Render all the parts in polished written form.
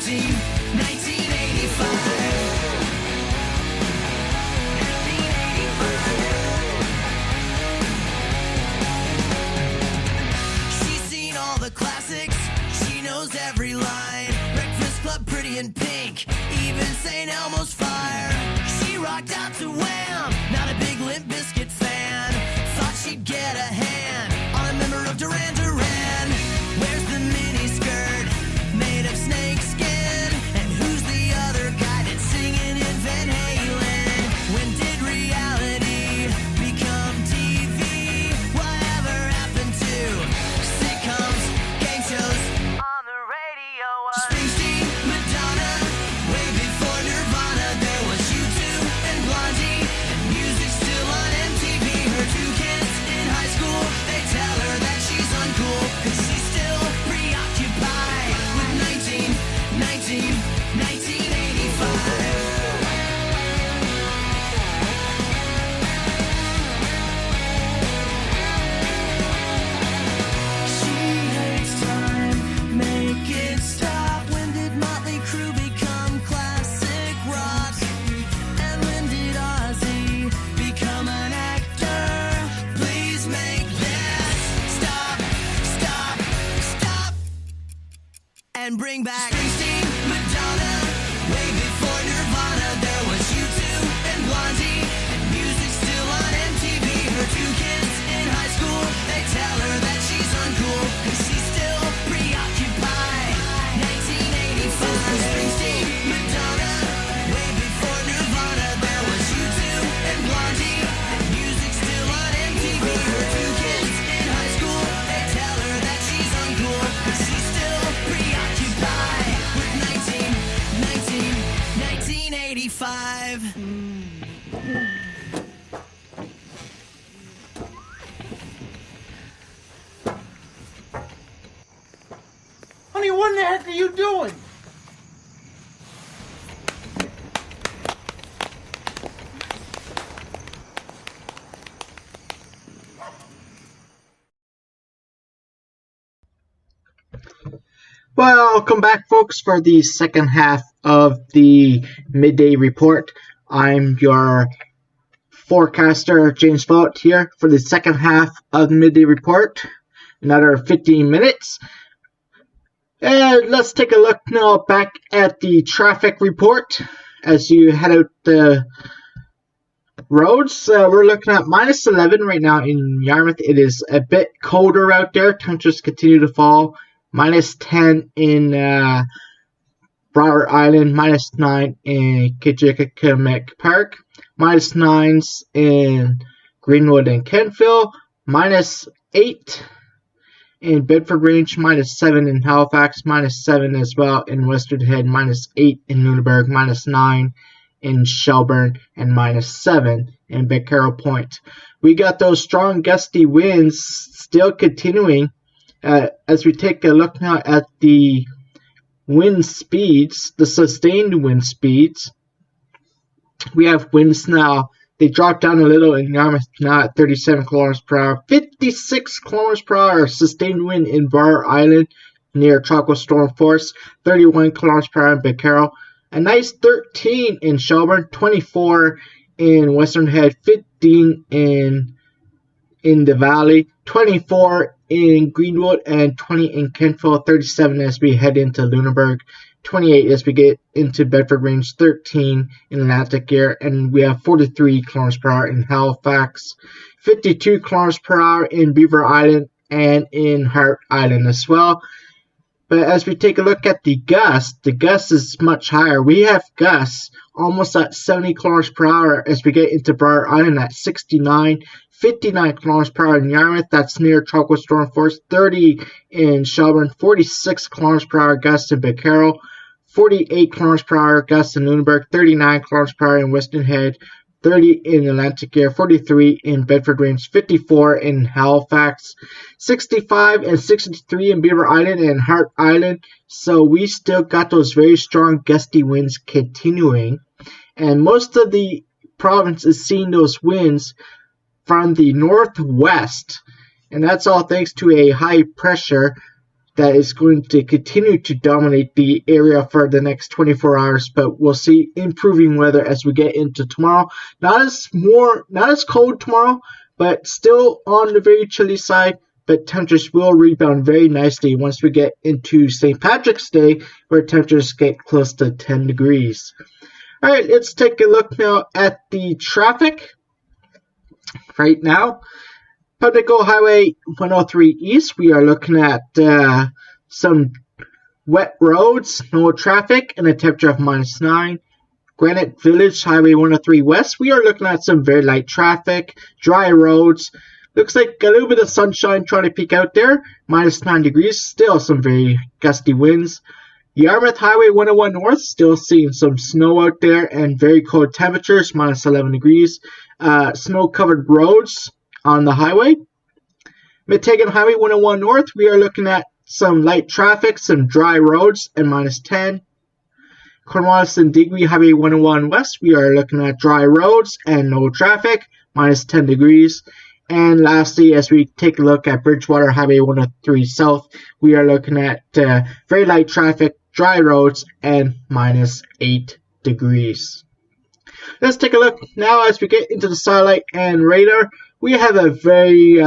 She's seen all the classics, she knows every line. Breakfast Club, Pretty in Pink, even St. Elmo's Fire. She rocked out to Wham, not a big Limp Bizkit fan. Thought she'd get a hand on a member of Duran Duran. Where's the mini skirt made of snake skin? And who's the other guy that's singing in Van Halen? When did reality become TV? Whatever happened to sitcoms, game shows on the radio? Springsteen, Madonna, way before Nirvana. There was U2 and Blondie, and music still on MTV. Her two kids in high school, they tell her that she's uncool, 'cause she's still preoccupied with 1985. She hates time, make it stop. When did Motley Crue become classic rock? And when did Ozzy become an actor? Please make this stop, stop, stop, and bring back Springsteen, Madonna, way before Nirvana. There was U2 and Blondie, and music still on MTV. Her two kids in high school, they tell her that she's uncool, 'cause she's still preoccupied. 1985. Springsteen, Madonna, way before Nirvana. There was U2 and Blondie, and music still on MTV. Her two kids in high school, they tell her that she's uncool, 'cause she's still preoccupied with 1985. Honey, what in the heck are you doing? Welcome back, folks, for the second half of the midday report. I'm your forecaster, James Follett, here for the second half of the midday report. Another 15 minutes. And let's take a look now back at the traffic report as you head out the roads. We're looking at minus 11 right now in Yarmouth. It is a bit colder out there. Temperatures continue to fall. Minus 10 in Broward Island, minus 9 in Kijikamek Park, minus 9s in Greenwood and Kentville, minus 8 in Bedford Range, minus 7 in Halifax, minus 7 as well in Western Head, minus 8 in Lunenburg, minus 9 in Shelburne, and minus 7 in Becquerel Point. We got those strong gusty winds still continuing. As we take a look now at the wind speeds, the sustained wind speeds, we have winds now. They dropped down a little in Yarmouth now at 37 kilometers per hour, 56 kilometers per hour sustained wind in Bar Island near tropical storm force, 31 kilometers per hour in Becquerel, a nice 13 in Shelburne, 24 in Western Head, 15 in the Valley, 24 in Greenwood, and 20 in Kentville, 37 as we head into Lunenburg, 28 as we get into Bedford Range, 13 in Atlantic Air, and we have 43 kilometers per hour in Halifax, 52 kilometers per hour in Beaver Island and in Hart Island as well. But as we take a look at the gust is much higher. We have gusts almost at 70 kilometers per hour as we get into Broward Island at 69, 59 kilometers per hour in Yarmouth, that's near tropical storm force, 30 in Shelburne, 46 kilometers per hour gusts in Becquerel, 48 kilometers per hour gusts in Lunenburg, 39 kilometers per hour in Western Head, 30 in Atlantic Air, 43 in Bedford Range, 54 in Halifax, 65 and 63 in Beaver Island and Hart Island. So we still got those very strong gusty winds continuing. And most of the province is seeing those winds from the northwest. And that's all thanks to a high pressure that is going to continue to dominate the area for the next 24 hours, but we'll see improving weather as we get into tomorrow. Not as cold tomorrow, but still on the very chilly side, but temperatures will rebound very nicely once we get into St. Patrick's Day, where temperatures get close to 10 degrees. Alright, let's take a look now at the traffic. Right now, Pimlico Highway 103 East, we are looking at some wet roads, no traffic, and a temperature of -9. Granite Village Highway 103 West, we are looking at some very light traffic, dry roads. Looks like a little bit of sunshine trying to peek out there, -9 degrees, still some very gusty winds. Yarmouth Highway 101 North, still seeing some snow out there and very cold temperatures, -11 degrees. Snow-covered roads on the highway. Meteghan Highway 101 North, we are looking at some light traffic, some dry roads, and -10. Cornwallis and Digby Highway 101 West, we are looking at dry roads and no traffic, -10 degrees. And lastly, as we take a look at Bridgewater Highway 103 South, we are looking at very light traffic, dry roads, and -8 degrees. Let's take a look now as we get into the satellite and radar. We have a very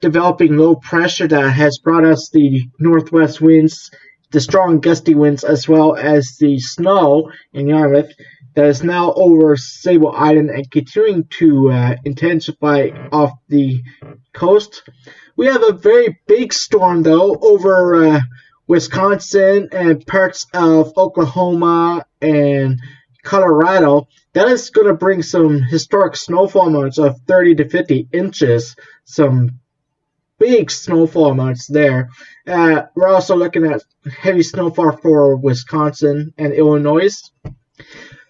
developing low pressure that has brought us the northwest winds, the strong gusty winds, as well as the snow in Yarmouth that is now over Sable Island and continuing to intensify off the coast. We have a very big storm, though, over Wisconsin and parts of Oklahoma and Colorado. That is going to bring some historic snowfall amounts of 30 to 50 inches. Some big snowfall amounts there. We're also looking at heavy snowfall for Wisconsin and Illinois.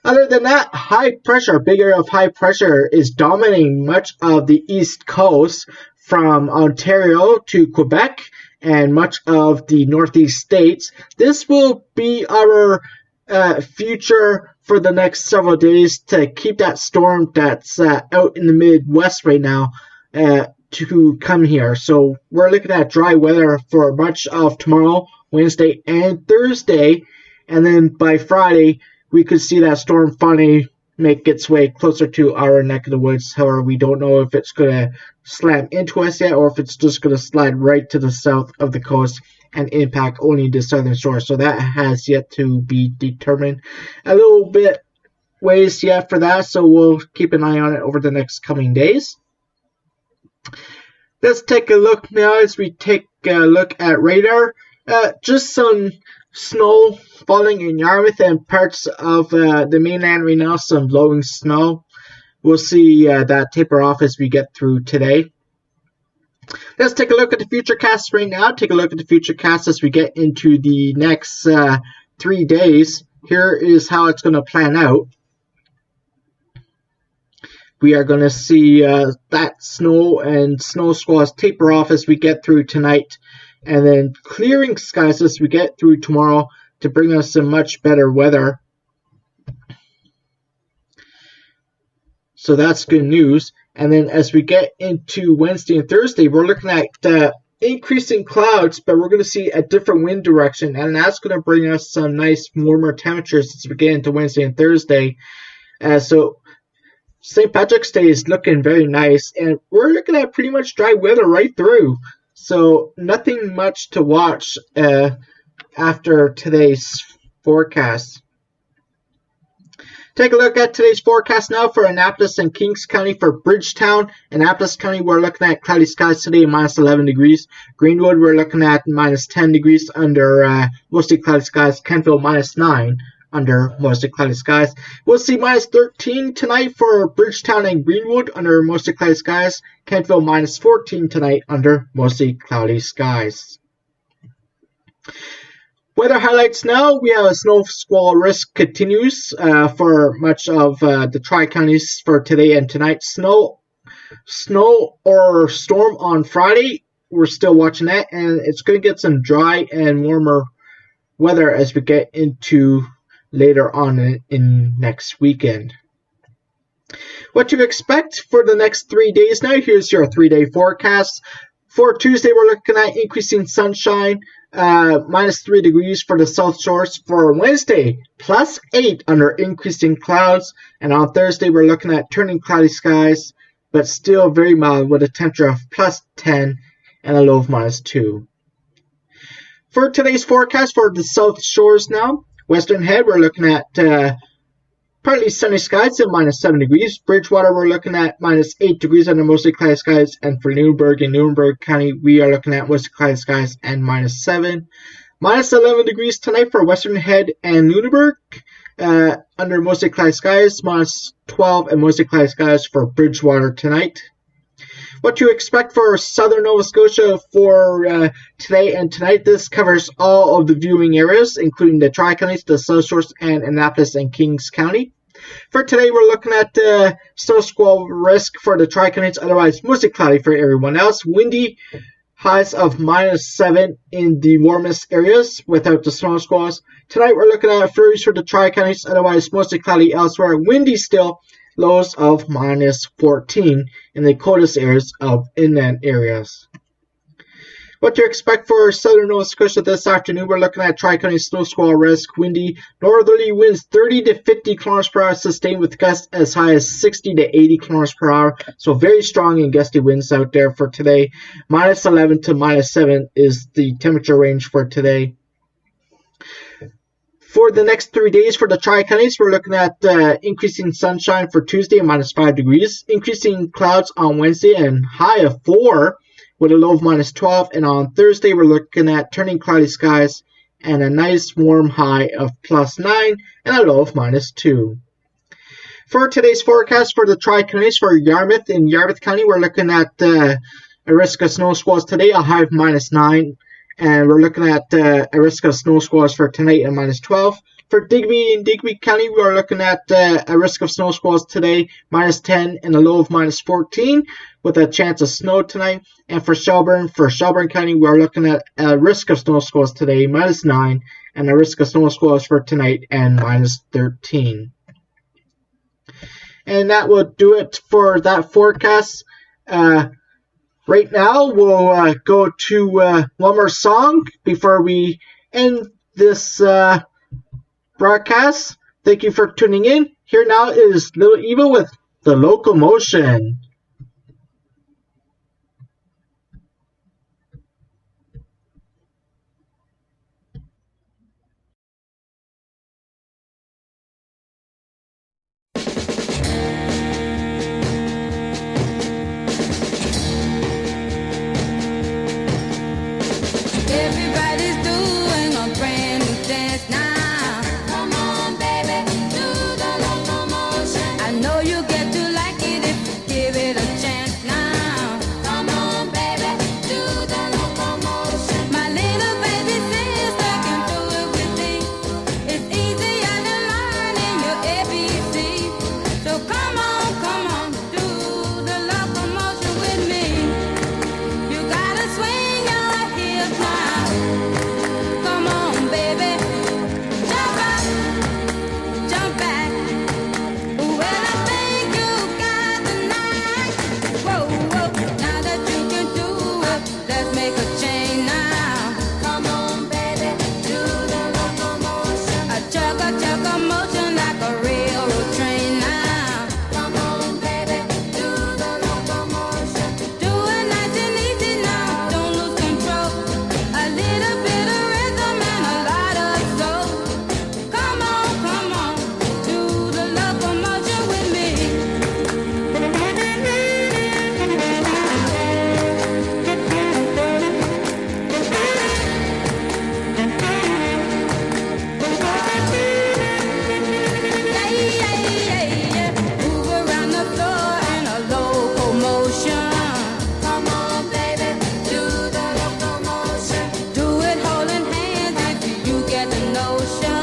Other than that, high pressure, big area of high pressure is dominating much of the east coast from Ontario to Quebec and much of the northeast states. This will be our future for the next several days to keep that storm that's out in the Midwest right now to come here. So we're looking at dry weather for much of tomorrow, Wednesday, and Thursday. And then by Friday, we could see that storm finally make its way closer to our neck of the woods. However, we don't know if it's going to slam into us yet or if it's just going to slide right to the south of the coast and impact only the southern shore. So that has yet to be determined. A little bit ways yet for that, so we'll keep an eye on it over the next coming days. Let's take a look now as we take a look at radar. Just some snow falling in Yarmouth and parts of the mainland right now, some blowing snow. We'll see that taper off as we get through today. Let's take a look at the futurecast right now. Take a look at the futurecast as we get into the next 3 days. Here is how it's going to plan out. We are going to see that snow and snow squalls taper off as we get through tonight, and then clearing skies as we get through tomorrow to bring us some much better weather. So that's good news. And then as we get into Wednesday and Thursday, we're looking at increasing clouds, but we're going to see a different wind direction, and that's going to bring us some nice warmer temperatures as we get into Wednesday and Thursday. So St. Patrick's Day is looking very nice, and we're looking at pretty much dry weather right through. So nothing much to watch after today's forecast. Take a look at today's forecast now for Annapolis and Kings County. For Bridgetown, Annapolis County, we're looking at cloudy skies today, -11 degrees. Greenwood, we're looking at -10 degrees under mostly cloudy skies. Kentville, -9 under mostly cloudy skies. We'll see -13 tonight for Bridgetown and Greenwood under mostly cloudy skies. Kentville, -14 tonight under mostly cloudy skies. Weather highlights now. We have a snow squall risk continues for much of the Tri-Counties for today and tonight. Snow or storm on Friday. We're still watching that, and it's going to get some dry and warmer weather as we get into later on in next weekend. What to expect for the next 3 days now. Here's your 3-day forecast. For Tuesday, we're looking at increasing sunshine, -3 degrees for the South Shores for Wednesday, +8 under increasing clouds, and on Thursday we're looking at turning cloudy skies, but still very mild with a temperature of +10 and a low of -2. For today's forecast for the South Shores now, Western Head we're looking at partly sunny skies at -7 degrees. Bridgewater, we're looking at -8 degrees under mostly cloudy skies. And for Newburgh in Nuremberg County, we are looking at mostly cloudy skies and -7. -11 degrees tonight for Western Head and Lunenburg under mostly cloudy skies. -12 and mostly cloudy skies for Bridgewater tonight. What to expect for southern Nova Scotia for today and tonight. This covers all of the viewing areas, including the Tri-Counties, the South Shores, and Annapolis and Kings County. For today, we're looking at snow squall risk for the Tri-Counties, otherwise mostly cloudy for everyone else. Windy, highs of -7 in the warmest areas without the snow squalls. Tonight, we're looking at flurries for the Tri-Counties, otherwise mostly cloudy elsewhere. Windy still. Lows of -14 in the coldest areas of inland areas. What to expect for southern Nova Scotia this afternoon, we're looking at Tri-County snow squall risk. Windy northerly winds 30 to 50 km per hour sustained with gusts as high as 60 to 80 km per hour. So very strong and gusty winds out there for today. -11 to -7 is the temperature range for today. For the next 3 days for the Tri-Counties, we're looking at increasing sunshine for Tuesday, -5 degrees. Increasing clouds on Wednesday and high of 4 with a low of -12. And on Thursday, we're looking at turning cloudy skies and a nice warm high of +9 and a low of -2. For today's forecast for the Tri-Counties for Yarmouth in Yarmouth County, we're looking at a risk of snow squalls today, a high of -9. And we're looking at a risk of snow squalls for tonight at -12. For Digby in Digby County, we are looking at a risk of snow squalls today, -10 and a low of -14 with a chance of snow tonight. And for Shelburne County, we are looking at a risk of snow squalls today, -9 and a risk of snow squalls for tonight and -13. And that will do it for that forecast. Right now, we'll go to one more song before we end this broadcast. Thank you for tuning in. Here now is Little Eva with The Locomotion. Everybody's doing a brand new dance now. Come on, baby, do the locomotion. I know you get to like it if you give it a chance now. Come on, baby, do the locomotion. My little baby sister can do it with me. It's easier than learning your ABC. So come on, do the locomotion with me. You gotta swing your hips now. Come on, baby. Jump up, jump back. Well, I think you got the knack. Whoa, whoa. Now that you can do it, let's make a change now. Come on, baby, do the locomotion. A chugga motion like a railroad train now. Come on, baby, do the locomotion. Do it nice and easy now, don't lose control. A little bit of rhythm and a lot of soul. Come on, do the locomotion with me. Yeah. Move around the floor in a locomotion. Come on, baby, do the locomotion. Do it holding hands if you get the notion.